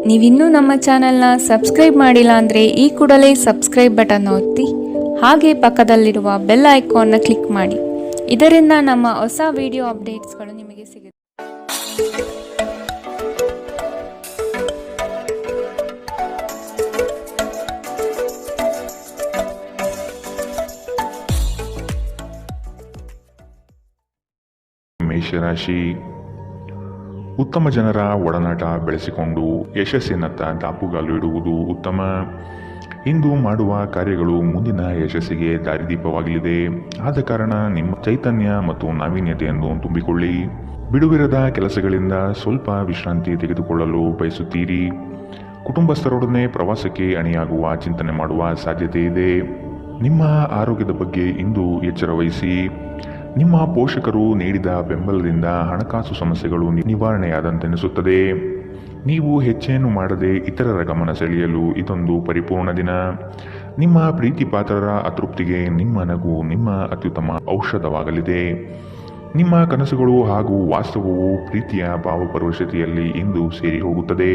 ನೀವಿನ್ನೂ ನಮ್ಮ ಚಾನೆಲ್ನ ಸಬ್ಸ್ಕ್ರೈಬ್ ಮಾಡಿಲ್ಲ ಅಂದರೆ ಈ ಕೂಡಲೇ ಸಬ್ಸ್ಕ್ರೈಬ್ ಬಟನ್ ಒತ್ತಿ ಹಾಗೆ ಪಕ್ಕದಲ್ಲಿರುವ ಬೆಲ್ ಐಕಾನ್ನ ಕ್ಲಿಕ್ ಮಾಡಿ. ಇದರಿಂದ ನಮ್ಮ ಹೊಸ ವಿಡಿಯೋ ಅಪ್ಡೇಟ್ಸ್ಗಳು ನಿಮಗೆ ಸಿಗುತ್ತೆ. ಮೇಷರಾಶಿ, ಉತ್ತಮ ಜನರ ಒಡನಾಟ ಬೆಳೆಸಿಕೊಂಡು ಯಶಸ್ಸಿನತ್ತ ದಾಪುಗಾಲು ಇಡುವುದು ಉತ್ತಮ. ಇಂದು ಮಾಡುವ ಕಾರ್ಯಗಳು ಮುಂದಿನ ಯಶಸ್ಸಿಗೆ ದಾರಿದೀಪವಾಗಲಿದೆ. ಆದ ಕಾರಣ ನಿಮ್ಮ ಚೈತನ್ಯ ಮತ್ತು ನಾವೀನ್ಯತೆಯನ್ನು ತುಂಬಿಕೊಳ್ಳಿ. ಬಿಡುವಿರದ ಕೆಲಸಗಳಿಂದ ಸ್ವಲ್ಪ ವಿಶ್ರಾಂತಿ ತೆಗೆದುಕೊಳ್ಳಲು ಬಯಸುತ್ತೀರಿ. ಕುಟುಂಬಸ್ಥರೊಡನೆ ಪ್ರವಾಸಕ್ಕೆ ಅಣಿಯಾಗುವ ಚಿಂತನೆ ಮಾಡುವ ಸಾಧ್ಯತೆ ಇದೆ. ನಿಮ್ಮ ಆರೋಗ್ಯದ ಬಗ್ಗೆ ಇಂದು ಎಚ್ಚರ ವಹಿಸಿ. ನಿಮ್ಮ ಪೋಷಕರು ನೀಡಿದ ಬೆಂಬಲದಿಂದ ಹಣಕಾಸು ಸಮಸ್ಯೆಗಳು ನಿವಾರಣೆಯಾದಂತೆನಿಸುತ್ತದೆ. ನೀವು ಹೆಚ್ಚೇನು ಮಾಡದೆ ಇತರರ ಗಮನ ಸೆಳೆಯಲು ಇದೊಂದು ಪರಿಪೂರ್ಣ ದಿನ. ನಿಮ್ಮ ಪ್ರೀತಿ ಪಾತ್ರರ ಅತೃಪ್ತಿಗೆ ನಿಮ್ಮ ನಗು ನಿಮ್ಮ ಅತ್ಯುತ್ತಮ ಔಷಧವಾಗಲಿದೆ. ನಿಮ್ಮ ಕನಸುಗಳು ಹಾಗೂ ವಾಸ್ತವವು ಪ್ರೀತಿಯ ಭಾವಪರವಶತೆಯಲ್ಲಿ ಇಂದು ಸೇರಿ ಹೋಗುತ್ತದೆ.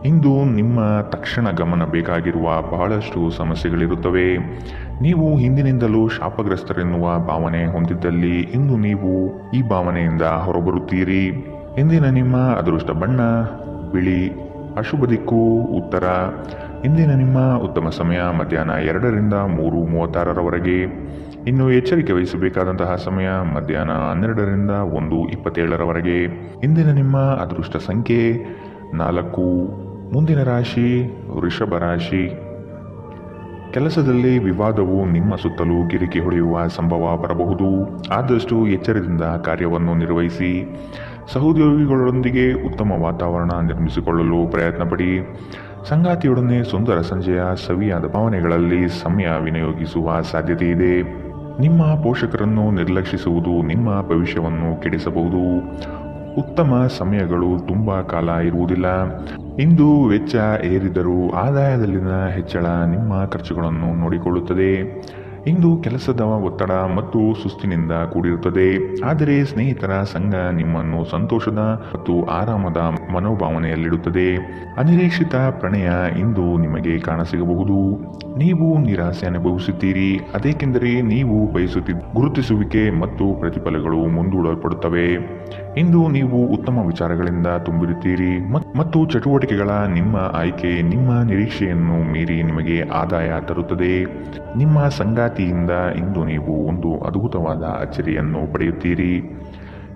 ಇಂದು ನಿಮ್ಮ ತಕ್ಷಣ ಗಮನ ಬೇಕಾಗಿರುವ ಬಹಳಷ್ಟು ಸಮಸ್ಯೆಗಳಿರುತ್ತವೆ. ನೀವು ಹಿಂದಿನಿಂದಲೂ ಶಾಪಗ್ರಸ್ತರೆನ್ನುವ ಭಾವನೆ ಹೊಂದಿದ್ದಲ್ಲಿ ಇಂದು ನೀವು ಈ ಭಾವನೆಯಿಂದ ಹೊರಬರುತ್ತೀರಿ. ಇಂದಿನ ನಿಮ್ಮ ಅದೃಷ್ಟ ಬಣ್ಣ ಬಿಳಿ. ಅಶುಭ ದಿಕ್ಕು ಉತ್ತರ. ಇಂದಿನ ನಿಮ್ಮ ಉತ್ತಮ ಸಮಯ ಮಧ್ಯಾಹ್ನ 2ರಿಂದ 3:36ರವರೆಗೆ. ಇನ್ನು ಎಚ್ಚರಿಕೆ ವಹಿಸಬೇಕಾದಂತಹ ಸಮಯ ಮಧ್ಯಾಹ್ನ 12ರಿಂದ 1:27ರವರೆಗೆ. ಇಂದಿನ ನಿಮ್ಮ ಅದೃಷ್ಟ ಸಂಖ್ಯೆ 4. ಮುಂದಿನ ರಾಶಿ ವೃಷಭ ರಾಶಿ. ಕೆಲಸದಲ್ಲಿ ವಿವಾದವು ನಿಮ್ಮ ಸುತ್ತಲೂ ಗಿರಿಕಿ ಹೊಡೆಯುವ ಸಂಭವ ಬರಬಹುದು. ಆದಷ್ಟು ಎಚ್ಚರದಿಂದ ಕಾರ್ಯವನ್ನು ನಿರ್ವಹಿಸಿ. ಸಹೋದ್ಯೋಗಿಗಳೊಂದಿಗೆ ಉತ್ತಮ ವಾತಾವರಣ ನಿರ್ಮಿಸಿಕೊಳ್ಳಲು ಪ್ರಯತ್ನ ಪಡಿ. ಸಂಗಾತಿಯೊಡನೆ ಸುಂದರ ಸಂಜೆಯ ಸವಿಯಾದ ಭಾವನೆಗಳಲ್ಲಿ ಸಮಯ ವಿನಿಯೋಗಿಸುವ ಸಾಧ್ಯತೆ ಇದೆ. ನಿಮ್ಮ ಪೋಷಕರನ್ನು ನಿರ್ಲಕ್ಷಿಸುವುದು ನಿಮ್ಮ ಭವಿಷ್ಯವನ್ನು ಕೆಡಿಸಬಹುದು. ಉತ್ತಮ ಸಮಯಗಳು ತುಂಬ ಕಾಲ ಇರುವುದಿಲ್ಲ. ಇಂದು ವೆಚ್ಚ ಏರಿದರೂ ಆದಾಯದಲ್ಲಿನ ಹೆಚ್ಚಳ ನಿಮ್ಮ ಖರ್ಚುಗಳನ್ನು ನೋಡಿಕೊಳ್ಳುತ್ತದೆ. ಇಂದು ಕೆಲಸದ ಒತ್ತಡ ಮತ್ತು ಸುಸ್ತಿನಿಂದ ಕೂಡಿರುತ್ತದೆ. ಆದರೆ ಸ್ನೇಹಿತರ ಸಂಘ ನಿಮ್ಮನ್ನು ಸಂತೋಷದ ಮತ್ತು ಆರಾಮದ ಮನೋಭಾವನೆಯಲ್ಲಿಡುತ್ತದೆ. ಅನಿರೀಕ್ಷಿತ ಪ್ರಣಯ ಇಂದು ನಿಮಗೆ ಕಾಣಸಿಗಬಹುದು. ನೀವು ನಿರಾಸೆ ಅನುಭವಿಸುತ್ತೀರಿ. ಅದೇಕೆಂದರೆ ನೀವು ಬಯಸುತ್ತಿದ್ದ ಗುರುತಿಸುವಿಕೆ ಮತ್ತು ಪ್ರತಿಫಲಗಳು ಮುಂದೂಡಲ್ಪಡುತ್ತವೆ. ಇಂದು ನೀವು ಉತ್ತಮ ವಿಚಾರಗಳಿಂದ ತುಂಬಿರುತ್ತೀರಿ ಮತ್ತು ಚಟುವಟಿಕೆಗಳ ನಿಮ್ಮ ಆಯ್ಕೆ ನಿಮ್ಮ ನಿರೀಕ್ಷೆಯನ್ನು ಮೀರಿ ನಿಮಗೆ ಆದಾಯ ತರುತ್ತದೆ. ನಿಮ್ಮ ಸಂಗಾತಿಯಿಂದ ಇಂದು ನೀವು ಒಂದು ಅದ್ಭುತವಾದ ಅಚ್ಚರಿಯನ್ನು ಪಡೆಯುತ್ತೀರಿ.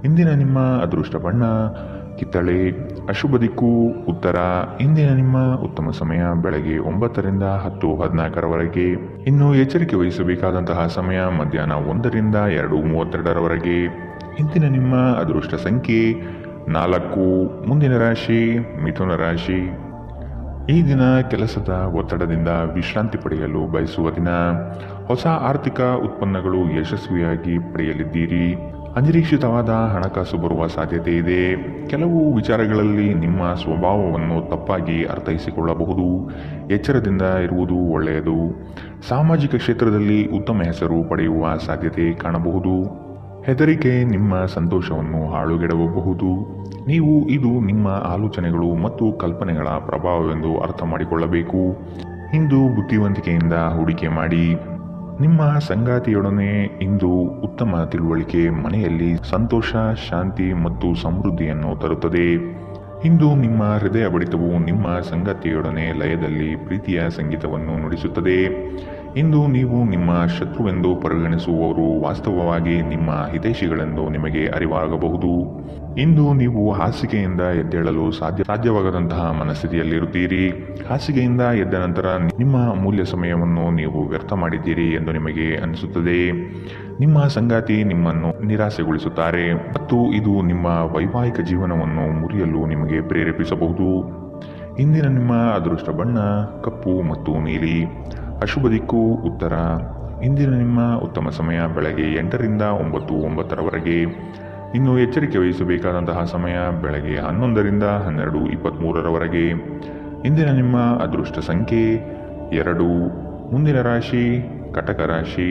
ಇಂದಿನ ನಿಮ್ಮ ಅದೃಷ್ಟ ಬಣ್ಣ ಕಿತ್ತಳೆ. ಅಶುಭ ದಿಕ್ಕು ಉತ್ತರ. ಇಂದಿನ ನಿಮ್ಮ ಉತ್ತಮ ಸಮಯ ಬೆಳಗ್ಗೆ 9ರಿಂದ 10:14ರವರೆಗೆ. ಇನ್ನು ಎಚ್ಚರಿಕೆ ವಹಿಸಬೇಕಾದಂತಹ ಸಮಯ ಮಧ್ಯಾಹ್ನ 1ರಿಂದ 2:32ರವರೆಗೆ. ಇಂದಿನ ನಿಮ್ಮ ಅದೃಷ್ಟ ಸಂಖ್ಯೆ 4. ಮುಂದಿನ ರಾಶಿ ಮಿಥುನ ರಾಶಿ. ಈ ದಿನ ಕೆಲಸದ ಒತ್ತಡದಿಂದ ವಿಶ್ರಾಂತಿ ಪಡೆಯಲು ಬಯಸುವ ದಿನ. ಹೊಸ ಆರ್ಥಿಕ ಉತ್ಪನ್ನಗಳು ಯಶಸ್ವಿಯಾಗಿ ಪಡೆಯಲಿದ್ದೀರಿ. ಅನಿರೀಕ್ಷಿತವಾದ ಹಣಕಾಸು ಬರುವ ಸಾಧ್ಯತೆ ಇದೆ. ಕೆಲವು ವಿಚಾರಗಳಲ್ಲಿ ನಿಮ್ಮ ಸ್ವಭಾವವನ್ನು ತಪ್ಪಾಗಿ ಅರ್ಥೈಸಿಕೊಳ್ಳಬಹುದು. ಎಚ್ಚರದಿಂದ ಇರುವುದು ಒಳ್ಳೆಯದು. ಸಾಮಾಜಿಕ ಕ್ಷೇತ್ರದಲ್ಲಿ ಉತ್ತಮ ಹೆಸರು ಪಡೆಯುವ ಸಾಧ್ಯತೆ ಕಾಣಬಹುದು. ಹೆದರಿಕೆ ನಿಮ್ಮ ಸಂತೋಷವನ್ನು ಹಾಳುಗೆಡವಬಹುದು. ನೀವು ಇದು ನಿಮ್ಮ ಆಲೋಚನೆಗಳು ಮತ್ತು ಕಲ್ಪನೆಗಳ ಪ್ರಭಾವವೆಂದು ಅರ್ಥ ಮಾಡಿಕೊಳ್ಳಬೇಕು. ಇಂದು ಬುದ್ಧಿವಂತಿಕೆಯಿಂದ ಹೂಡಿಕೆ ಮಾಡಿ. ನಿಮ್ಮ ಸಂಗಾತಿಯೊಡನೆ ಇಂದು ಉತ್ತಮ ತಿಳುವಳಿಕೆ ಮನೆಯಲ್ಲಿ ಸಂತೋಷ ಶಾಂತಿ ಮತ್ತು ಸಮೃದ್ಧಿಯನ್ನು ತರುತ್ತದೆ. ಇಂದು ನಿಮ್ಮ ಹೃದಯ ಬಡಿತವು ನಿಮ್ಮ ಸಂಗಾತಿಯೊಡನೆ ಲಯದಲ್ಲಿ ಪ್ರೀತಿಯ ಸಂಗೀತವನ್ನು ನುಡಿಸುತ್ತದೆ. ಇಂದು ನೀವು ನಿಮ್ಮ ಶತ್ರುವೆಂದು ಪರಿಗಣಿಸುವವರು ವಾಸ್ತವವಾಗಿ ನಿಮ್ಮ ಹಿತೈಷಿಗಳೆಂದು ನಿಮಗೆ ಅರಿವಾಗಬಹುದು. ಇಂದು ನೀವು ಹಾಸಿಗೆಯಿಂದ ಎದ್ದೇಳಲು ಸಾಧ್ಯವಾಗದಂತಹ ಮನಸ್ಥಿತಿಯಲ್ಲಿರುತ್ತೀರಿ. ಹಾಸಿಗೆಯಿಂದ ಎದ್ದ ನಂತರ ನಿಮ್ಮ ಅಮೂಲ್ಯ ಸಮಯವನ್ನು ನೀವು ವ್ಯರ್ಥ ಮಾಡಿದ್ದೀರಿ ಎಂದು ನಿಮಗೆ ಅನಿಸುತ್ತದೆ. ನಿಮ್ಮ ಸಂಗಾತಿ ನಿಮ್ಮನ್ನು ನಿರಾಸೆಗೊಳಿಸುತ್ತಾರೆ ಮತ್ತು ಇದು ನಿಮ್ಮ ವೈವಾಹಿಕ ಜೀವನವನ್ನು ಮುರಿಯಲು ನಿಮಗೆ ಪ್ರೇರೇಪಿಸಬಹುದು. ಇಂದಿನ ನಿಮ್ಮ ಅದೃಷ್ಟ ಬಣ್ಣ ಕಪ್ಪು ಮತ್ತು ನೀಲಿ. ಅಶುಭ ದಿಕ್ಕು ಉತ್ತರ. ಇಂದಿನ ನಿಮ್ಮ ಉತ್ತಮ ಸಮಯ ಬೆಳಗ್ಗೆ 8ರಿಂದ 9:09ರವರೆಗೆ. ಇನ್ನು ಎಚ್ಚರಿಕೆ ವಹಿಸಬೇಕಾದಂತಹ ಸಮಯ ಬೆಳಗ್ಗೆ 11ರಿಂದ 12:23ರವರೆಗೆ. ಇಂದಿನ ನಿಮ್ಮ ಅದೃಷ್ಟ ಸಂಖ್ಯೆ 2. ಮುಂದಿನ ರಾಶಿ ಕಟಕ ರಾಶಿ.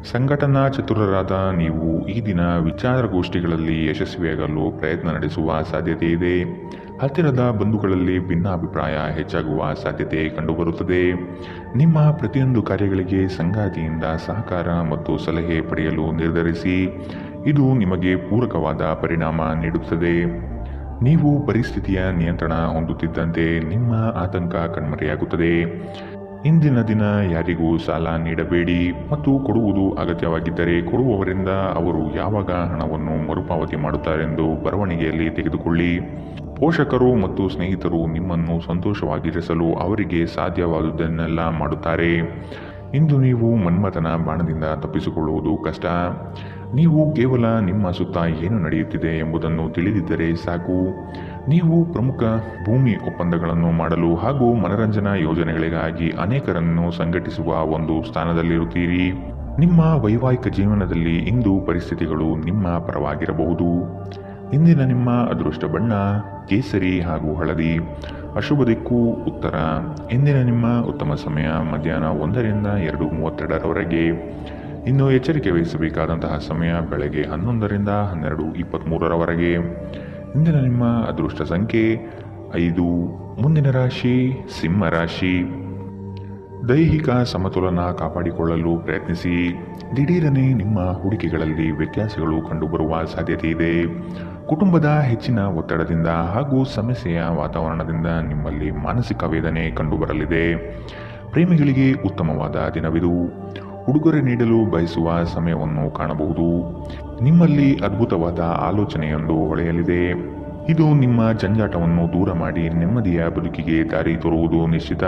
ಸಂಘಟನಾ ಚತುರರಾದ ನೀವು ಈ ದಿನ ವಿಚಾರಗೋಷ್ಠಿಗಳಲ್ಲಿ ಯಶಸ್ವಿಯಾಗಲು ಪ್ರಯತ್ನ ನಡೆಸುವ ಸಾಧ್ಯತೆ ಇದೆ. ಹತ್ತಿರದ ಬಂಧುಗಳಲ್ಲಿ ಭಿನ್ನಾಭಿಪ್ರಾಯ ಹೆಚ್ಚಾಗುವ ಸಾಧ್ಯತೆ ಕಂಡುಬರುತ್ತದೆ. ನಿಮ್ಮ ಪ್ರತಿಯೊಂದು ಕಾರ್ಯಗಳಿಗೆ ಸಂಗಾತಿಯಿಂದ ಸಹಕಾರ ಮತ್ತು ಸಲಹೆ ಪಡೆಯಲು ನಿರ್ಧರಿಸಿ. ಇದು ನಿಮಗೆ ಪೂರಕವಾದ ಪರಿಣಾಮ ನೀಡುತ್ತದೆ. ನೀವು ಪರಿಸ್ಥಿತಿಯ ನಿಯಂತ್ರಣ ಹೊಂದುತ್ತಿದ್ದಂತೆ ನಿಮ್ಮ ಆತಂಕ ಕಣ್ಮರೆಯಾಗುತ್ತದೆ. ಇಂದಿನ ದಿನ ಯಾರಿಗೂ ಸಾಲ ನೀಡಬೇಡಿ ಮತ್ತು ಕೊಡುವುದು ಅಗತ್ಯವಾಗಿದ್ದರೆ ಕೊಡುವವರಿಂದ ಅವರು ಯಾವಾಗ ಹಣವನ್ನು ಮರುಪಾವತಿ ಮಾಡುತ್ತಾರೆಂದು ಬರವಣಿಗೆಯಲ್ಲಿ ತೆಗೆದುಕೊಳ್ಳಿ. ಪೋಷಕರು ಮತ್ತು ಸ್ನೇಹಿತರು ನಿಮ್ಮನ್ನು ಸಂತೋಷವಾಗಿರಿಸಲು ಅವರಿಗೆ ಸಾಧ್ಯವಾದುದನ್ನೆಲ್ಲ ಮಾಡುತ್ತಾರೆ. ಇಂದು ನೀವು ಮನ್ಮಥನ ಬಾಣದಿಂದ ತಪ್ಪಿಸಿಕೊಳ್ಳುವುದು ಕಷ್ಟ. ನೀವು ಕೇವಲ ನಿಮ್ಮ ಸುತ್ತ ಏನು ನಡೆಯುತ್ತಿದೆ ಎಂಬುದನ್ನು ತಿಳಿದಿದ್ದರೆ ಸಾಕು. ನೀವು ಪ್ರಮುಖ ಭೂಮಿ ಒಪ್ಪಂದಗಳನ್ನು ಮಾಡಲು ಹಾಗೂ ಮನರಂಜನಾ ಯೋಜನೆಗಳಿಗಾಗಿ ಅನೇಕರನ್ನು ಸಂಘಟಿಸುವ ಒಂದು ಸ್ಥಾನದಲ್ಲಿರುತ್ತೀರಿ. ನಿಮ್ಮ ವೈವಾಹಿಕ ಜೀವನದಲ್ಲಿ ಇಂದು ಪರಿಸ್ಥಿತಿಗಳು ನಿಮ್ಮ ಪರವಾಗಿರಬಹುದು. ಇಂದಿನ ನಿಮ್ಮ ಅದೃಷ್ಟ ಬಣ್ಣ ಕೇಸರಿ ಹಾಗೂ ಹಳದಿ. ಅಶುಭ ದಿಕ್ಕು ಉತ್ತರ. ಇಂದಿನ ನಿಮ್ಮ ಉತ್ತಮ ಸಮಯ ಮಧ್ಯಾಹ್ನ 1 ರಿಂದ 2:32ರವರೆಗೆ. ಇನ್ನು ಎಚ್ಚರಿಕೆ ವಹಿಸಬೇಕಾದಂತಹ ಸಮಯ ಬೆಳಗ್ಗೆ 11 ರಿಂದ 12:23ರವರೆಗೆ. ಇಂದಿನ ನಿಮ್ಮ ಅದೃಷ್ಟ ಸಂಖ್ಯೆ 5. ಮುಂದಿನ ರಾಶಿ ಸಿಂಹ ರಾಶಿ. ದೈಹಿಕ ಸಮತೋಲನ ಕಾಪಾಡಿಕೊಳ್ಳಲು ಪ್ರಯತ್ನಿಸಿ. ದಿಢೀರನೆ ನಿಮ್ಮ ಹೂಡಿಕೆಗಳಲ್ಲಿ ವ್ಯತ್ಯಾಸಗಳು ಕಂಡುಬರುವ ಸಾಧ್ಯತೆ ಇದೆ. ಕುಟುಂಬದ ಹೆಚ್ಚಿನ ಒತ್ತಡದಿಂದ ಹಾಗೂ ಸಮಸ್ಯೆಯ ವಾತಾವರಣದಿಂದ ನಿಮ್ಮಲ್ಲಿ ಮಾನಸಿಕ ವೇದನೆ ಕಂಡುಬರಲಿದೆ. ಪ್ರೇಮಿಗಳಿಗೆ ಉತ್ತಮವಾದ ದಿನವಿದು. ಉಡುಗೊರೆ ನೀಡಲು ಬಯಸುವ ಸಮಯವನ್ನು ಕಾಣಬಹುದು. ನಿಮ್ಮಲ್ಲಿ ಅದ್ಭುತವಾದ ಆಲೋಚನೆಯೊಂದು ಹೊಳೆಯಲಿದೆ. ಇದು ನಿಮ್ಮ ಜಂಜಾಟವನ್ನು ದೂರ ಮಾಡಿ ನೆಮ್ಮದಿಯ ಬದುಕಿಗೆ ದಾರಿ ತೋರುವುದು ನಿಶ್ಚಿತ.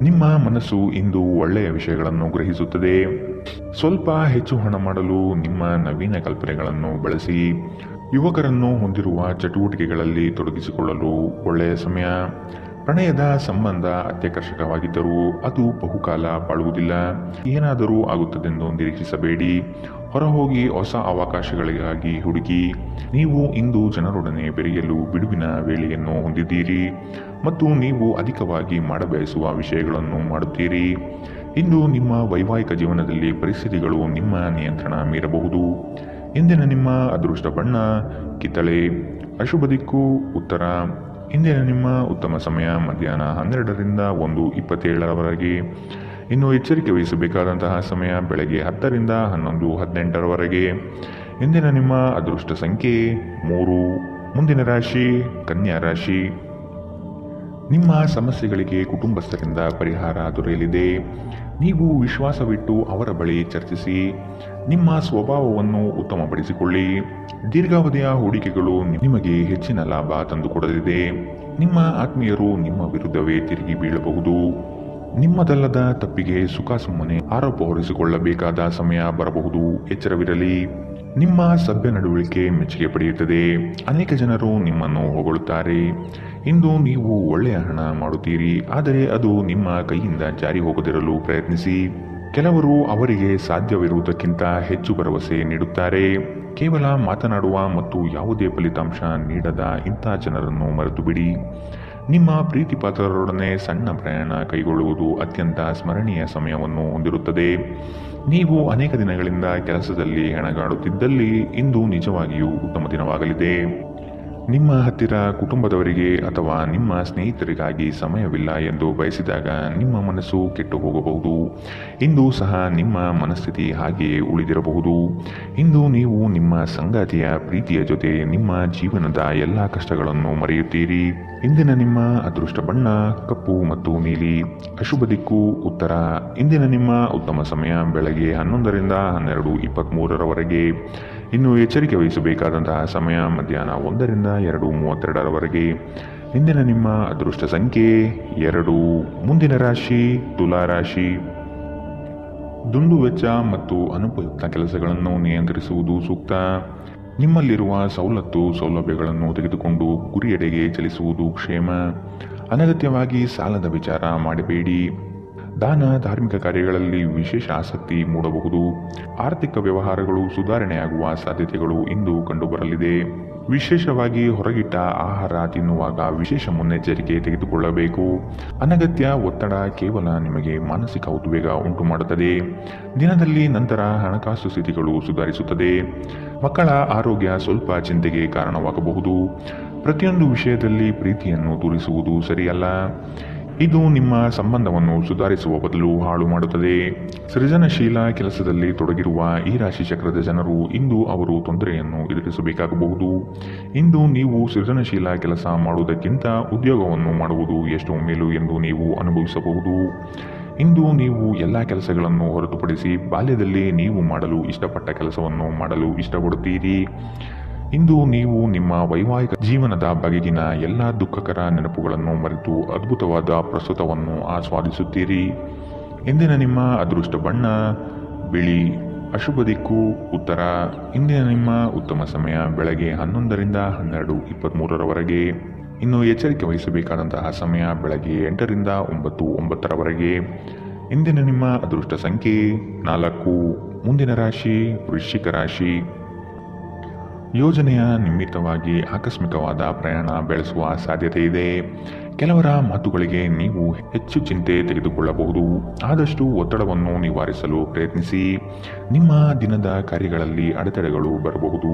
ನಿಮ್ಮ ಮನಸ್ಸು ಇಂದು ಒಳ್ಳೆಯ ವಿಷಯಗಳನ್ನು ಗ್ರಹಿಸುತ್ತದೆ. ಸ್ವಲ್ಪ ಹೆಚ್ಚು ಹಣ ಮಾಡಲು ನಿಮ್ಮ ನವೀನ ಕಲ್ಪನೆಗಳನ್ನು ಬಳಸಿ. ಯುವಕರನ್ನು ಹೊಂದಿರುವ ಚಟುವಟಿಕೆಗಳಲ್ಲಿ ತೊಡಗಿಸಿಕೊಳ್ಳಲು ಒಳ್ಳೆಯ ಸಮಯ. ಪ್ರಣಯದ ಸಂಬಂಧ ಅತ್ಯಾಕರ್ಷಕವಾಗಿದ್ದರೂ ಅದು ಬಹುಕಾಲ ಬಾಳುವುದಿಲ್ಲ. ಏನಾದರೂ ಆಗುತ್ತದೆಂದು ನಿರೀಕ್ಷಿಸಬೇಡಿ. ಹೊರಹೋಗಿ ಹೊಸ ಅವಕಾಶಗಳಿಗಾಗಿ ಹುಡುಕಿ. ನೀವು ಇಂದು ಜನರೊಡನೆ ಬೆರೆಯಲು ಬಿಡುವಿನ ವೇಳೆಯನ್ನು ಹೊಂದಿದ್ದೀರಿ ಮತ್ತು ನೀವು ಅಧಿಕವಾಗಿ ಮಾಡಬಯಸುವ ವಿಷಯಗಳನ್ನು ಮಾಡುತ್ತೀರಿ. ಇಂದು ನಿಮ್ಮ ವೈವಾಹಿಕ ಜೀವನದಲ್ಲಿ ಪರಿಸ್ಥಿತಿಗಳು ನಿಮ್ಮ ನಿಯಂತ್ರಣ ಮೀರಬಹುದು. ಇಂದಿನ ನಿಮ್ಮ ಅದೃಷ್ಟ ಬಣ್ಣ ಕಿತ್ತಳೆ. ಅಶುಭ ದಿಕ್ಕು ಉತ್ತರ. ಇಂದಿನ ನಿಮ್ಮ ಉತ್ತಮ ಸಮಯ ಮಧ್ಯಾಹ್ನ 12 ರಿಂದ 1:27ರವರೆಗೆ. ಇನ್ನು ಎಚ್ಚರಿಕೆ ವಹಿಸಬೇಕಾದಂತಹ ಸಮಯ ಬೆಳಗ್ಗೆ 10 ರಿಂದ 11:18ರವರೆಗೆ. ಇಂದಿನ ನಿಮ್ಮ ಅದೃಷ್ಟ ಸಂಖ್ಯೆ 3. ಮುಂದಿನ ರಾಶಿ ಕನ್ಯಾ ರಾಶಿ. ನಿಮ್ಮ ಸಮಸ್ಯೆಗಳಿಗೆ ಕುಟುಂಬಸ್ಥರಿಂದ ಪರಿಹಾರ ದೊರೆಯಲಿದೆ. ನೀವು ವಿಶ್ವಾಸವಿಟ್ಟು ಅವರ ಬಳಿ ಚರ್ಚಿಸಿ. ನಿಮ್ಮ ಸ್ವಭಾವವನ್ನು ಉತ್ತಮಪಡಿಸಿಕೊಳ್ಳಿ. ದೀರ್ಘಾವಧಿಯ ಹೂಡಿಕೆಗಳು ನಿಮಗೆ ಹೆಚ್ಚಿನ ಲಾಭ ತಂದುಕೊಡಲಿದೆ. ನಿಮ್ಮ ಆತ್ಮೀಯರು ನಿಮ್ಮ ವಿರುದ್ಧವೇ ತಿರುಗಿ ಬೀಳಬಹುದು. ನಿಮ್ಮದಲ್ಲದ ತಪ್ಪಿಗೆ ಸುಖ ಸುಮ್ಮನೆ ಆರೋಪ ಹೊರಿಸಿಕೊಳ್ಳಬೇಕಾದ ಸಮಯ ಬರಬಹುದು. ಎಚ್ಚರವಿರಲಿ. ನಿಮ್ಮ ಸಭ್ಯ ನಡವಳಿಕೆ ಮೆಚ್ಚುಗೆ ಪಡೆಯುತ್ತದೆ. ಅನೇಕ ಜನರು ನಿಮ್ಮನ್ನು ಹೊಗಳುತ್ತಾರೆ. ಇಂದು ನೀವು ಒಳ್ಳೆಯ ಹಣ ಮಾಡುತ್ತೀರಿ, ಆದರೆ ಅದು ನಿಮ್ಮ ಕೈಯಿಂದ ಜಾರಿ ಹೋಗದಿರಲು ಪ್ರಯತ್ನಿಸಿ. ಕೆಲವರು ಅವರಿಗೆ ಸಾಧ್ಯವಿರುವುದಕ್ಕಿಂತ ಹೆಚ್ಚು ಭರವಸೆ ನೀಡುತ್ತಾರೆ. ಕೇವಲ ಮಾತನಾಡುವ ಮತ್ತು ಯಾವುದೇ ಫಲಿತಾಂಶ ನೀಡದ ಇಂಥ ಜನರನ್ನು ಮರೆತು ಬಿಡಿ. ನಿಮ್ಮ ಪ್ರೀತಿಪಾತ್ರರೊಡನೆ ಸಣ್ಣ ಪ್ರಯಾಣ ಕೈಗೊಳ್ಳುವುದು ಅತ್ಯಂತ ಸ್ಮರಣೀಯ ಸಮಯವನ್ನು ಹೊಂದಿರುತ್ತದೆ. ನೀವು ಅನೇಕ ದಿನಗಳಿಂದ ಕೆಲಸದಲ್ಲಿ ಹೆಣಗಾಡುತ್ತಿದ್ದಲ್ಲಿ ಇಂದು ನಿಜವಾಗಿಯೂ ಉತ್ತಮ ದಿನವಾಗಲಿದೆ. ನಿಮ್ಮ ಹತ್ತಿರ ಕುಟುಂಬದವರಿಗೆ ಅಥವಾ ನಿಮ್ಮ ಸ್ನೇಹಿತರಿಗಾಗಿ ಸಮಯವಿಲ್ಲ ಎಂದು ಬಯಸಿದಾಗ ನಿಮ್ಮ ಮನಸ್ಸು ಕೆಟ್ಟು ಹೋಗಬಹುದು. ಇಂದು ಸಹ ನಿಮ್ಮ ಮನಸ್ಥಿತಿ ಹಾಗೆಯೇ ಉಳಿದಿರಬಹುದು. ಇಂದು ನೀವು ನಿಮ್ಮ ಸಂಗಾತಿಯ ಪ್ರೀತಿಯ ಜೊತೆ ನಿಮ್ಮ ಜೀವನದ ಎಲ್ಲ ಕಷ್ಟಗಳನ್ನು ಮರೆಯುತ್ತೀರಿ. ಇಂದಿನ ನಿಮ್ಮ ಅದೃಷ್ಟ ಬಣ್ಣ ಕಪ್ಪು ಮತ್ತು ನೀಲಿ. ಅಶುಭ ದಿಕ್ಕು ಉತ್ತರ. ಇಂದಿನ ನಿಮ್ಮ ಉತ್ತಮ ಸಮಯ ಬೆಳಗ್ಗೆ 11 ರಿಂದ 12:23ರವರೆಗೆ. ಇನ್ನು ಎಚ್ಚರಿಕೆ ವಹಿಸಬೇಕಾದಂತಹ ಸಮಯ ಮಧ್ಯಾಹ್ನ 1 ರಿಂದ 2:32ರವರೆಗೆ. ಇಂದಿನ ನಿಮ್ಮ ಅದೃಷ್ಟ ಸಂಖ್ಯೆ 2. ಮುಂದಿನ ರಾಶಿ ತುಲಾ ರಾಶಿ. ದುಂದು ವೆಚ್ಚ ಮತ್ತು ಅನುಪಯುಕ್ತ ಕೆಲಸಗಳನ್ನು ನಿಯಂತ್ರಿಸುವುದು ಸೂಕ್ತ. ನಿಮ್ಮಲ್ಲಿರುವ ಸೌಲಭ್ಯಗಳನ್ನು ತೆಗೆದುಕೊಂಡು ಗುರಿಯೆಡೆಗೆ ಚಲಿಸುವುದು ಕ್ಷೇಮ. ಅನಗತ್ಯವಾಗಿ ಸಾಲದ ವಿಚಾರ ಮಾಡಬೇಡಿ. ದಾನ ಧಾರ್ಮಿಕ ಕಾರ್ಯಗಳಲ್ಲಿ ವಿಶೇಷ ಆಸಕ್ತಿ ಮೂಡಬಹುದು. ಆರ್ಥಿಕ ವ್ಯವಹಾರಗಳು ಸುಧಾರಣೆಯಾಗುವ ಸಾಧ್ಯತೆಗಳು ಇಂದು ಕಂಡುಬರಲಿದೆ. ವಿಶೇಷವಾಗಿ ಹೊರಗಿಟ್ಟ ಆಹಾರ ತಿನ್ನುವಾಗ ವಿಶೇಷ ಮುನ್ನೆಚ್ಚರಿಕೆ ತೆಗೆದುಕೊಳ್ಳಬೇಕು. ಅನಗತ್ಯ ಒತ್ತಡ ಕೇವಲ ನಿಮಗೆ ಮಾನಸಿಕ ಉದ್ವೇಗ ಉಂಟು ಮಾಡುತ್ತದೆ. ದಿನದಲ್ಲಿ ನಂತರ ಹಣಕಾಸು ಸ್ಥಿತಿಗಳು ಸುಧಾರಿಸುತ್ತದೆ. ಮಕ್ಕಳ ಆರೋಗ್ಯ ಸ್ವಲ್ಪ ಚಿಂತೆಗೆ ಕಾರಣವಾಗಬಹುದು. ಪ್ರತಿಯೊಂದು ವಿಷಯದಲ್ಲಿ ಪ್ರೀತಿಯನ್ನು ತೋರಿಸುವುದು ಸರಿಯಲ್ಲ. ಇದು ನಿಮ್ಮ ಸಂಬಂಧವನ್ನು ಸುಧಾರಿಸುವ ಬದಲು ಹಾಳು ಮಾಡುತ್ತದೆ. ಸೃಜನಶೀಲ ಕೆಲಸದಲ್ಲಿ ತೊಡಗಿರುವ ಈ ರಾಶಿ ಚಕ್ರದ ಜನರು ಇಂದು ಅವರು ತೊಂದರೆಯನ್ನು ಎದುರಿಸಬೇಕಾಗಬಹುದು. ಇಂದು ನೀವು ಸೃಜನಶೀಲ ಕೆಲಸ ಮಾಡುವುದಕ್ಕಿಂತ ಉದ್ಯೋಗವನ್ನು ಮಾಡುವುದು ಎಷ್ಟು ಮೇಲು ಎಂದು ನೀವು ಅನುಭವಿಸಬಹುದು. ಇಂದು ನೀವು ಎಲ್ಲ ಕೆಲಸಗಳನ್ನು ಹೊರತುಪಡಿಸಿ ಬಾಲ್ಯದಲ್ಲಿ ನೀವು ಮಾಡಲು ಇಷ್ಟಪಟ್ಟ ಕೆಲಸವನ್ನು ಮಾಡಲು ಇಷ್ಟಪಡುತ್ತೀರಿ. ಇಂದು ನೀವು ನಿಮ್ಮ ವೈವಾಹಿಕ ಜೀವನದ ಬಗೆಗಿನ ಎಲ್ಲ ದುಃಖಕರ ನೆನಪುಗಳನ್ನು ಮರೆತು ಅದ್ಭುತವಾದ ಪ್ರಸ್ತುತವನ್ನು ಆಸ್ವಾದಿಸುತ್ತೀರಿ. ಇಂದಿನ ನಿಮ್ಮ ಅದೃಷ್ಟ ಬಣ್ಣ ಬಿಳಿ. ಅಶುಭ ದಿಕ್ಕು ಉತ್ತರ. ಇಂದಿನ ನಿಮ್ಮ ಉತ್ತಮ ಸಮಯ ಬೆಳಗ್ಗೆ 11ರಿಂದ 12:23 ಇನ್ನು ಎಚ್ಚರಿಕೆ ವಹಿಸಬೇಕಾದಂತಹ ಸಮಯ ಬೆಳಗ್ಗೆ 8ರಿಂದ 9:09 ಇಂದಿನ ನಿಮ್ಮ ಅದೃಷ್ಟ ಸಂಖ್ಯೆ 4. ಮುಂದಿನ ರಾಶಿ ವೃಶ್ಚಿಕ ರಾಶಿ. ಯೋಜನೆಯ ನಿಮಿತ್ತವಾಗಿ ಆಕಸ್ಮಿಕವಾದ ಪ್ರಯಾಣ ಬೆಳೆಸುವ ಸಾಧ್ಯತೆ ಇದೆ. ಕೆಲವರ ಮಾತುಗಳಿಗೆ ನೀವು ಹೆಚ್ಚು ಚಿಂತೆ ತೆಗೆದುಕೊಳ್ಳಬಹುದು. ಆದಷ್ಟು ಒತ್ತಡವನ್ನು ನಿವಾರಿಸಲು ಪ್ರಯತ್ನಿಸಿ. ನಿಮ್ಮ ದಿನದ ಕಾರ್ಯಗಳಲ್ಲಿ ಅಡೆತಡೆಗಳು ಬರಬಹುದು.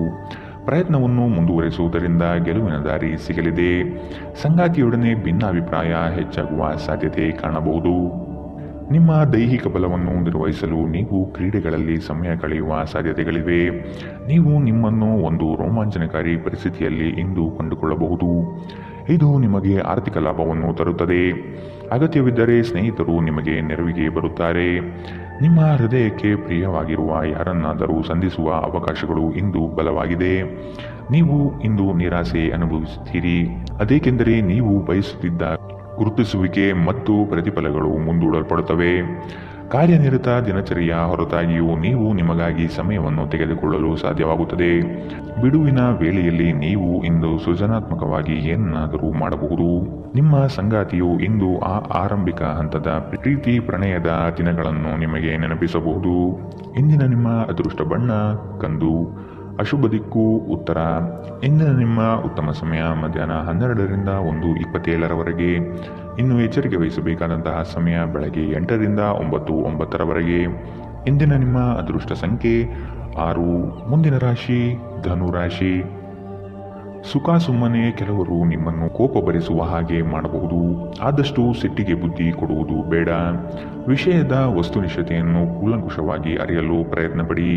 ಪ್ರಯತ್ನವನ್ನು ಮುಂದುವರಿಸುವುದರಿಂದ ಗೆಲುವಿನ ದಾರಿ ಸಿಗಲಿದೆ. ಸಂಗಾತಿಯೊಡನೆ ಭಿನ್ನಾಭಿಪ್ರಾಯ ಹೆಚ್ಚಾಗುವ ಸಾಧ್ಯತೆ ಕಾಣಬಹುದು. ನಿಮ್ಮ ದೈಹಿಕ ಬಲವನ್ನು ನಿರ್ವಹಿಸಲು ನೀವು ಕ್ರೀಡೆಗಳಲ್ಲಿ ಸಮಯ ಕಳೆಯುವ ಸಾಧ್ಯತೆಗಳಿವೆ. ನೀವು ನಿಮ್ಮನ್ನು ಒಂದು ರೋಮಾಂಚನಕಾರಿ ಪರಿಸ್ಥಿತಿಯಲ್ಲಿ ಇಂದು ಕಂಡುಕೊಳ್ಳಬಹುದು. ಇದು ನಿಮಗೆ ಆರ್ಥಿಕ ಲಾಭವನ್ನು ತರುತ್ತದೆ. ಅಗತ್ಯವಿದ್ದರೆ ಸ್ನೇಹಿತರು ನಿಮಗೆ ನೆರವಿಗೆ ಬರುತ್ತಾರೆ. ನಿಮ್ಮ ಹೃದಯಕ್ಕೆ ಪ್ರಿಯವಾಗಿರುವ ಯಾರನ್ನಾದರೂ ಸಂಧಿಸುವ ಅವಕಾಶಗಳು ಇಂದು ಬಲವಾಗಿದೆ. ನೀವು ಇಂದು ನಿರಾಸೆ ಅನುಭವಿಸುತ್ತೀರಿ. ಅದೇಕೆಂದರೆ ನೀವು ಬಯಸುತ್ತಿದ್ದ ಗುರುತಿಸುವಿಕೆ ಮತ್ತು ಪ್ರತಿಫಲಗಳು ಮುಂದೂಡಲ್ಪಡುತ್ತವೆ. ಕಾರ್ಯನಿರತ ದಿನಚರಿಯ ಹೊರತಾಗಿಯೂ ನೀವು ನಿಮಗಾಗಿ ಸಮಯವನ್ನು ತೆಗೆದುಕೊಳ್ಳಲು ಸಾಧ್ಯವಾಗುತ್ತದೆ. ಬಿಡುವಿನ ವೇಳೆಯಲ್ಲಿ ನೀವು ಇಂದು ಸೃಜನಾತ್ಮಕವಾಗಿ ಏನನ್ನಾದರೂ ಮಾಡಬಹುದು. ನಿಮ್ಮ ಸಂಗಾತಿಯು ಇಂದು ಆ ಆರಂಭಿಕ ಹಂತದ ಪ್ರೀತಿ ಪ್ರಣಯದ ದಿನಗಳನ್ನು ನಿಮಗೆ ನೆನಪಿಸಬಹುದು. ಇಂದಿನ ನಿಮ್ಮ ಅದೃಷ್ಟ ಬಣ್ಣ ಕಂದು. ಅಶುಭ ದಿಕ್ಕು ಉತ್ತರ. ಇಂದಿನ ನಿಮ್ಮ ಉತ್ತಮ ಸಮಯ ಮಧ್ಯಾಹ್ನ 12ರಿಂದ 1:27 ಇನ್ನು ಎಚ್ಚರಿಕೆ ವಹಿಸಬೇಕಾದಂತಹ ಸಮಯ ಬೆಳಗ್ಗೆ 8ರಿಂದ 9:09 ಇಂದಿನ ನಿಮ್ಮ ಅದೃಷ್ಟ ಸಂಖ್ಯೆ 6. ಮುಂದಿನ ರಾಶಿ ಧನು ರಾಶಿ. ಸುಖ ಸುಮ್ಮನೆ ಕೆಲವರು ನಿಮ್ಮನ್ನು ಕೋಪ ಭರಿಸುವ ಹಾಗೆ ಮಾಡಬಹುದು. ಆದಷ್ಟು ಸಿಟ್ಟಿಗೆ ಬುದ್ಧಿ ಕೊಡುವುದು ಬೇಡ. ವಿಷಯದ ವಸ್ತುನಿಷ್ಠತೆಯನ್ನು ಕೂಲಂಕುಷವಾಗಿ ಅರಿಯಲು ಪ್ರಯತ್ನಪಡಿ.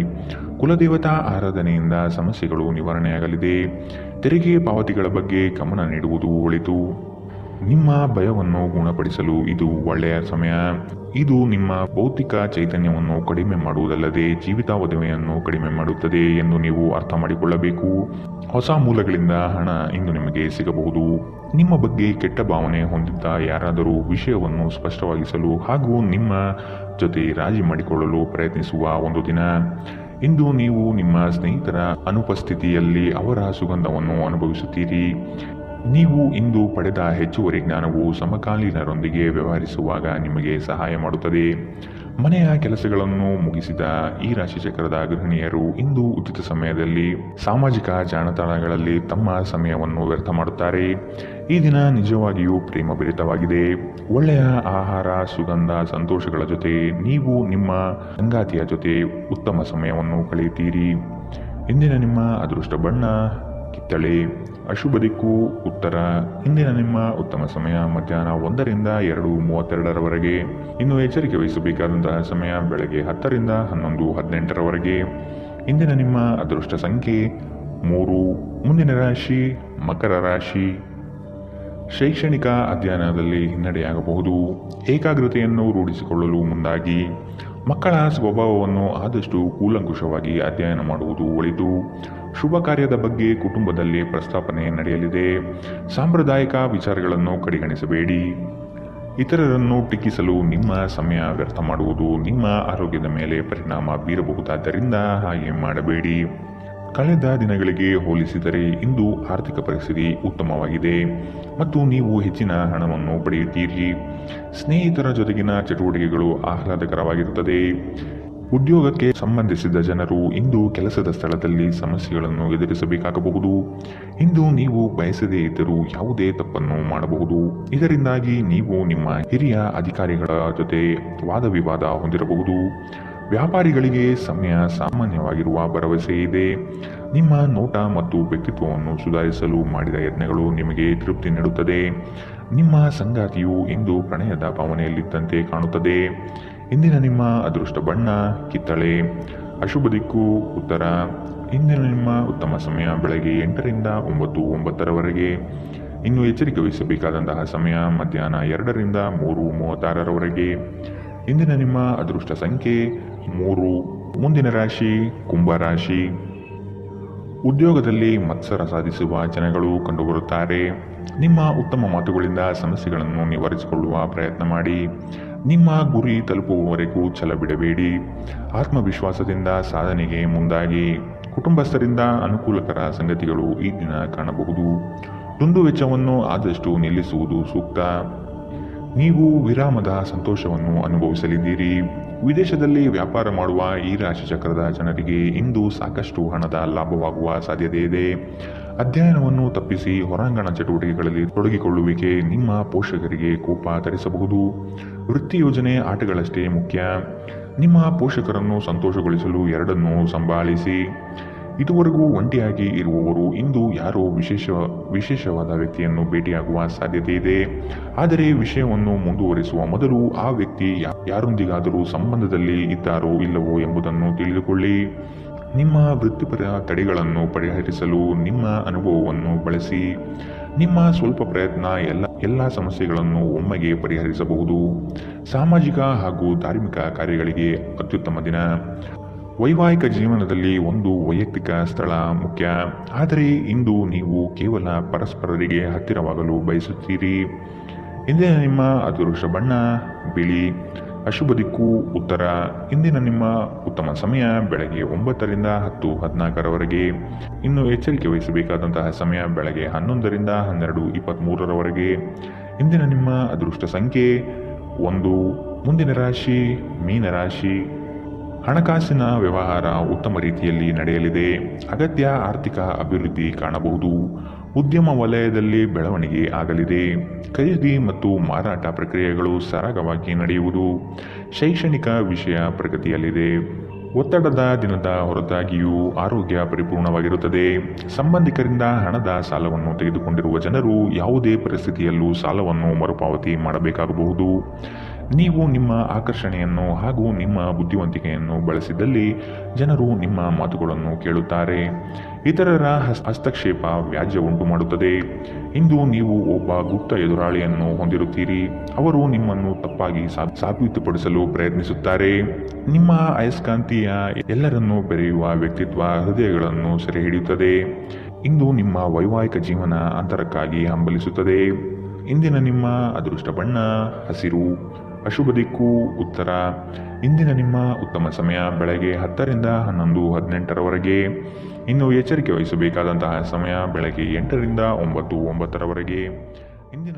ಕುಲದೇವತಾ ಆರಾಧನೆಯಿಂದ ಸಮಸ್ಯೆಗಳು ನಿವಾರಣೆಯಾಗಲಿದೆ. ತೆರಿಗೆ ಪಾವತಿಗಳ ಬಗ್ಗೆ ಗಮನ ನೀಡುವುದು ಒಳಿತು. ನಿಮ್ಮ ಭಯವನ್ನು ಗುಣಪಡಿಸಲು ಇದು ಒಳ್ಳೆಯ ಸಮಯ. ಇದು ನಿಮ್ಮ ಭೌತಿಕ ಚೈತನ್ಯವನ್ನು ಕಡಿಮೆ ಮಾಡುವುದಲ್ಲದೆ ಜೀವಿತಾವಧಿಯನ್ನು ಕಡಿಮೆ ಮಾಡುತ್ತದೆ ಎಂದು ನೀವು ಅರ್ಥ ಮಾಡಿಕೊಳ್ಳಬೇಕು. ಹೊಸ ಮೂಲಗಳಿಂದ ಹಣ ಇಂದು ನಿಮಗೆ ಸಿಗಬಹುದು. ನಿಮ್ಮ ಬಗ್ಗೆ ಕೆಟ್ಟ ಭಾವನೆ ಹೊಂದಿದ್ದ ಯಾರಾದರೂ ವಿಷಯವನ್ನು ಸ್ಪಷ್ಟವಾಗಿಸಲು ಹಾಗೂ ನಿಮ್ಮ ಜೊತೆ ರಾಜಿ ಮಾಡಿಕೊಳ್ಳಲು ಪ್ರಯತ್ನಿಸುವ ಒಂದು ದಿನ. ಇಂದು ನೀವು ನಿಮ್ಮ ಸ್ನೇಹಿತರ ಅನುಪಸ್ಥಿತಿಯಲ್ಲಿ ಅವರ ಸುಗಂಧವನ್ನು ಅನುಭವಿಸುತ್ತೀರಿ. ನೀವು ಇಂದು ಪಡೆದ ಹೆಚ್ಚುವರಿ ಜ್ಞಾನವು ಸಮಕಾಲೀನರೊಂದಿಗೆ ವ್ಯವಹರಿಸುವಾಗ ನಿಮಗೆ ಸಹಾಯ ಮಾಡುತ್ತದೆ. ಮನೆಯ ಕೆಲಸಗಳನ್ನು ಮುಗಿಸಿದ ಈ ರಾಶಿಚಕ್ರದ ಗೃಹಿಣಿಯರು ಇಂದು ಉಚಿತ ಸಮಯದಲ್ಲಿ ಸಾಮಾಜಿಕ ಜಾಲತಾಣಗಳಲ್ಲಿ ತಮ್ಮ ಸಮಯವನ್ನು ವ್ಯರ್ಥ ಮಾಡುತ್ತಾರೆ. ಈ ದಿನ ನಿಜವಾಗಿಯೂ ಪ್ರೇಮಭರಿತವಾಗಿದೆ. ಒಳ್ಳೆಯ ಆಹಾರ, ಸುಗಂಧ, ಸಂತೋಷಗಳ ಜೊತೆ ನೀವು ನಿಮ್ಮ ಸಂಗಾತಿಯ ಜೊತೆ ಉತ್ತಮ ಸಮಯವನ್ನು ಕಳೆಯುತ್ತೀರಿ. ಇಂದಿನ ನಿಮ್ಮ ಅದೃಷ್ಟ ಬಣ್ಣ ಕಿತ್ತಳೆ. ಅಶುಭ ದಿಕ್ಕು ಉತ್ತರ. ಇಂದಿನ ನಿಮ್ಮ ಉತ್ತಮ ಸಮಯ ಮಧ್ಯಾಹ್ನ 1ರಿಂದ 2:32 ಇನ್ನು ಎಚ್ಚರಿಕೆ ವಹಿಸಬೇಕಾದಂತಹ ಸಮಯ ಬೆಳಗ್ಗೆ 10ರಿಂದ 11:18 ಇಂದಿನ ನಿಮ್ಮ ಅದೃಷ್ಟ ಸಂಖ್ಯೆ 3. ಮುಂದಿನ ರಾಶಿ ಮಕರ ರಾಶಿ. ಶೈಕ್ಷಣಿಕ ಅಧ್ಯಯನದಲ್ಲಿ ಹಿನ್ನಡೆಯಾಗಬಹುದು. ಏಕಾಗ್ರತೆಯನ್ನು ರೂಢಿಸಿಕೊಳ್ಳಲು ಮುಂದಾಗಿ. ಮಕ್ಕಳ ಸ್ವಭಾವವನ್ನು ಆದಷ್ಟು ಕೂಲಂಕುಷವಾಗಿ ಅಧ್ಯಯನ ಮಾಡುವುದು ಒಳಿತು. ಶುಭ ಕಾರ್ಯದ ಬಗ್ಗೆ ಕುಟುಂಬದಲ್ಲಿ ಪ್ರಸ್ತಾಪನೆ ನಡೆಯಲಿದೆ. ಸಾಂಪ್ರದಾಯಿಕ ವಿಚಾರಗಳನ್ನು ಕಡೆಗಣಿಸಬೇಡಿ. ಇತರರನ್ನು ಟೀಕಿಸಲು ನಿಮ್ಮ ಸಮಯ ವ್ಯರ್ಥ ಮಾಡುವುದು ನಿಮ್ಮ ಆರೋಗ್ಯದ ಮೇಲೆ ಪರಿಣಾಮ ಬೀರಬಹುದಾದ್ದರಿಂದ ಹಾಗೆ ಮಾಡಬೇಡಿ. ಕಳೆದ ದಿನಗಳಿಗೆ ಹೋಲಿಸಿದರೆ ಇಂದು ಆರ್ಥಿಕ ಪರಿಸ್ಥಿತಿ ಉತ್ತಮವಾಗಿದೆ ಮತ್ತು ನೀವು ಹೆಚ್ಚಿನ ಹಣವನ್ನು ಪಡೆಯುತ್ತೀರಿ. ಸ್ನೇಹಿತರ ಜೊತೆಗಿನ ಚಟುವಟಿಕೆಗಳು ಆಹ್ಲಾದಕರವಾಗಿರುತ್ತದೆ. ಉದ್ಯೋಗಕ್ಕೆ ಸಂಬಂಧಿಸಿದ ಜನರು ಇಂದು ಕೆಲಸದ ಸ್ಥಳದಲ್ಲಿ ಸಮಸ್ಯೆಗಳನ್ನು ಎದುರಿಸಬೇಕಾಗಬಹುದು. ಇಂದು ನೀವು ಬಯಸದೇ ಇದ್ದರೂ ಯಾವುದೇ ತಪ್ಪನ್ನು ಮಾಡಬಹುದು. ಇದರಿಂದಾಗಿ ನೀವು ನಿಮ್ಮ ಹಿರಿಯ ಅಧಿಕಾರಿಗಳ ಜೊತೆ ವಾದ ವಿವಾದ ಹೊಂದಿರಬಹುದು. ವ್ಯಾಪಾರಿಗಳಿಗೆ ಸಮಯ ಸಾಮಾನ್ಯವಾಗಿರುವ ಭರವಸೆ ಇದೆ. ನಿಮ್ಮ ನೋಟ ಮತ್ತು ವ್ಯಕ್ತಿತ್ವವನ್ನು ಸುಧಾರಿಸಲು ಮಾಡಿದ ಯತ್ನಗಳು ನಿಮಗೆ ತೃಪ್ತಿ ನೀಡುತ್ತದೆ. ನಿಮ್ಮ ಸಂಗಾತಿಯು ಇಂದು ಪ್ರಣಯದ ಭಾವನೆಯಲ್ಲಿದ್ದಂತೆ ಕಾಣುತ್ತದೆ. ಇಂದಿನ ನಿಮ್ಮ ಅದೃಷ್ಟ ಬಣ್ಣ ಕಿತ್ತಳೆ. ಅಶುಭ ದಿಕ್ಕು ಉತ್ತರ. ಇಂದಿನ ನಿಮ್ಮ ಉತ್ತಮ ಸಮಯ ಬೆಳಗ್ಗೆ 8 ರಿಂದ 9:09 ಇನ್ನು ಎಚ್ಚರಿಕೆ ವಹಿಸಬೇಕಾದಂತಹ ಸಮಯ ಮಧ್ಯಾಹ್ನ 2 ರಿಂದ 3:36 ಇಂದಿನ ನಿಮ್ಮ ಅದೃಷ್ಟ ಸಂಖ್ಯೆ 3. ಮುಂದಿನ ರಾಶಿ ಕುಂಭರಾಶಿ. ಉದ್ಯೋಗದಲ್ಲಿ ಮತ್ಸರ ಸಾಧಿಸುವ ಜನಗಳು ಕಂಡುಬರುತ್ತಾರೆ. ನಿಮ್ಮ ಉತ್ತಮ ಮಾತುಗಳಿಂದ ಸಮಸ್ಯೆಗಳನ್ನು ನಿವಾರಿಸಿಕೊಳ್ಳುವ ಪ್ರಯತ್ನ ಮಾಡಿ. ನಿಮ್ಮ ಗುರಿ ತಲುಪುವವರೆಗೂ ಛಲ ಬಿಡಬೇಡಿ. ಆತ್ಮವಿಶ್ವಾಸದಿಂದ ಸಾಧನೆಗೆ ಮುಂದಾಗಿ. ಕುಟುಂಬಸ್ಥರಿಂದ ಅನುಕೂಲಕರ ಸಂಗತಿಗಳು ಈ ದಿನ ಕಾಣಬಹುದು. ದುಂದು ವೆಚ್ಚವನ್ನು ಆದಷ್ಟು ನಿಲ್ಲಿಸುವುದು ಸೂಕ್ತ. ನೀವು ವಿರಾಮದ ಸಂತೋಷವನ್ನು ಅನುಭವಿಸಲಿದ್ದೀರಿ. ವಿದೇಶದಲ್ಲಿ ವ್ಯಾಪಾರ ಮಾಡುವ ಈ ರಾಶಿ ಚಕ್ರದ ಜನರಿಗೆ ಇಂದು ಸಾಕಷ್ಟು ಹಣದ ಲಾಭವಾಗುವ ಸಾಧ್ಯತೆ ಇದೆ. ಅಧ್ಯಯನವನ್ನು ತಪ್ಪಿಸಿ ಹೊರಾಂಗಣ ಚಟುವಟಿಕೆಗಳಲ್ಲಿ ತೊಡಗಿಕೊಳ್ಳುವಿಕೆ ನಿಮ್ಮ ಪೋಷಕರಿಗೆ ಕೋಪ ತರಿಸಬಹುದು. ವೃತ್ತಿ ಯೋಜನೆ ಆಟಗಳಷ್ಟೇ ಮುಖ್ಯ. ನಿಮ್ಮ ಪೋಷಕರನ್ನು ಸಂತೋಷಗೊಳಿಸಲು ಎರಡನ್ನೂ ಸಂಭಾಳಿಸಿ. ಇದುವರೆಗೂ ಒಂಟಿಯಾಗಿ ಇರುವವರು ಇಂದು ಯಾರೋ ವಿಶೇಷವಾದ ವ್ಯಕ್ತಿಯನ್ನು ಭೇಟಿಯಾಗುವ ಸಾಧ್ಯತೆ ಇದೆ. ಆದರೆ ವಿಷಯವನ್ನು ಮುಂದುವರಿಸುವ ಮೊದಲು ಆ ವ್ಯಕ್ತಿ ಯಾರೊಂದಿಗಾದರೂ ಸಂಬಂಧದಲ್ಲಿ ಇದ್ದಾರೋ ಇಲ್ಲವೋ ಎಂಬುದನ್ನು ತಿಳಿದುಕೊಳ್ಳಿ. ನಿಮ್ಮ ವೃತ್ತಿಪರ ತಡೆಗಳನ್ನು ಪರಿಹರಿಸಲು ನಿಮ್ಮ ಅನುಭವವನ್ನು ಬಳಸಿ. ನಿಮ್ಮ ಸ್ವಲ್ಪ ಪ್ರಯತ್ನ ಎಲ್ಲ ಸಮಸ್ಯೆಗಳನ್ನು ಒಮ್ಮೆಗೆ ಪರಿಹರಿಸಬಹುದು. ಸಾಮಾಜಿಕ ಹಾಗೂ ಧಾರ್ಮಿಕ ಕಾರ್ಯಗಳಿಗೆ ಅತ್ಯುತ್ತಮ ದಿನ. ವೈವಾಹಿಕ ಜೀವನದಲ್ಲಿ ಒಂದು ವೈಯಕ್ತಿಕ ಸ್ಥಳ ಮುಖ್ಯ. ಆದರೆ ಇಂದು ನೀವು ಕೇವಲ ಪರಸ್ಪರರಿಗೆ ಹತ್ತಿರವಾಗಲು ಬಯಸುತ್ತೀರಿ. ಇಂದಿನ ನಿಮ್ಮ ಅದೃಷ್ಟ ಬಣ್ಣ ಬಿಳಿ. ಅಶುಭ ದಿಕ್ಕು ಉತ್ತರ. ಇಂದಿನ ನಿಮ್ಮ ಉತ್ತಮ ಸಮಯ ಬೆಳಗ್ಗೆ 9 ರಿಂದ 10:14 ಇನ್ನು ಎಚ್ಚರಿಕೆ ವಹಿಸಬೇಕಾದಂತಹ ಸಮಯ ಬೆಳಗ್ಗೆ 11 ರಿಂದ 12:23 ಇಂದಿನ ನಿಮ್ಮ ಅದೃಷ್ಟ ಸಂಖ್ಯೆ 1. ಮುಂದಿನ ರಾಶಿ ಮೀನರಾಶಿ. ಹಣಕಾಸಿನ ವ್ಯವಹಾರ ಉತ್ತಮ ರೀತಿಯಲ್ಲಿ ನಡೆಯಲಿದೆ. ಅಗತ್ಯ ಆರ್ಥಿಕ ಅಭಿವೃದ್ಧಿ ಕಾಣಬಹುದು. ಉದ್ಯಮ ವಲಯದಲ್ಲಿ ಬೆಳವಣಿಗೆ ಆಗಲಿದೆ. ಖರೀದಿ ಮತ್ತು ಮಾರಾಟ ಪ್ರಕ್ರಿಯೆಗಳು ಸರಾಗವಾಗಿ ನಡೆಯುವುದು. ಶೈಕ್ಷಣಿಕ ವಿಷಯ ಪ್ರಗತಿಯಲ್ಲಿದೆ. ಒತ್ತಡದ ದಿನದ ಹೊರತಾಗಿಯೂ ಆರೋಗ್ಯ ಪರಿಪೂರ್ಣವಾಗಿರುತ್ತದೆ. ಸಂಬಂಧಿಕರಿಂದ ಹಣದ ಸಾಲವನ್ನು ತೆಗೆದುಕೊಂಡಿರುವ ಜನರು ಯಾವುದೇ ಪರಿಸ್ಥಿತಿಯಲ್ಲೂ ಸಾಲವನ್ನು ಮರುಪಾವತಿ ಮಾಡಬೇಕಾಗಬಹುದು. ನೀವು ನಿಮ್ಮ ಆಕರ್ಷಣೆಯನ್ನು ಹಾಗೂ ನಿಮ್ಮ ಬುದ್ಧಿವಂತಿಕೆಯನ್ನು ಬಳಸಿದಲ್ಲಿ ಜನರು ನಿಮ್ಮ ಮಾತುಗಳನ್ನು ಕೇಳುತ್ತಾರೆ. ಇತರರ ಹಸ್ತಕ್ಷೇಪ ವ್ಯಾಜ್ಯ ಉಂಟು ಮಾಡುತ್ತದೆ. ಇಂದು ನೀವು ಒಬ್ಬ ಗುಪ್ತ ಎದುರಾಳಿಯನ್ನು ಹೊಂದಿರುತ್ತೀರಿ. ಅವರು ನಿಮ್ಮನ್ನು ತಪ್ಪಾಗಿ ಸಾಬೀತುಪಡಿಸಲು ಪ್ರಯತ್ನಿಸುತ್ತಾರೆ. ನಿಮ್ಮ ಅಯಸ್ಕಾಂತೀಯ ಎಲ್ಲರನ್ನೂ ಬೆರೆಯುವ ವ್ಯಕ್ತಿತ್ವ ಹೃದಯಗಳನ್ನು ಸೆರೆ ಹಿಡಿಯುತ್ತದೆ. ಇಂದು ನಿಮ್ಮ ವೈವಾಹಿಕ ಜೀವನ ಅಂತರಕ್ಕಾಗಿ ಹಂಬಲಿಸುತ್ತದೆ. ಇಂದಿನ ನಿಮ್ಮ ಅದೃಷ್ಟ ಬಣ್ಣ ಹಸಿರು. ಅಶುಭ ದಿಕ್ಕು ಉತ್ತರ. ಇಂದಿನ ನಿಮ್ಮ ಉತ್ತಮ ಸಮಯ ಬೆಳಗ್ಗೆ 10 ರಿಂದ 11:18 ಇನ್ನು ಎಚ್ಚರಿಕೆ ವಹಿಸಬೇಕಾದಂತಹ ಸಮಯ ಬೆಳಗ್ಗೆ 8 ರಿಂದ 9:09 ಇಂದಿನ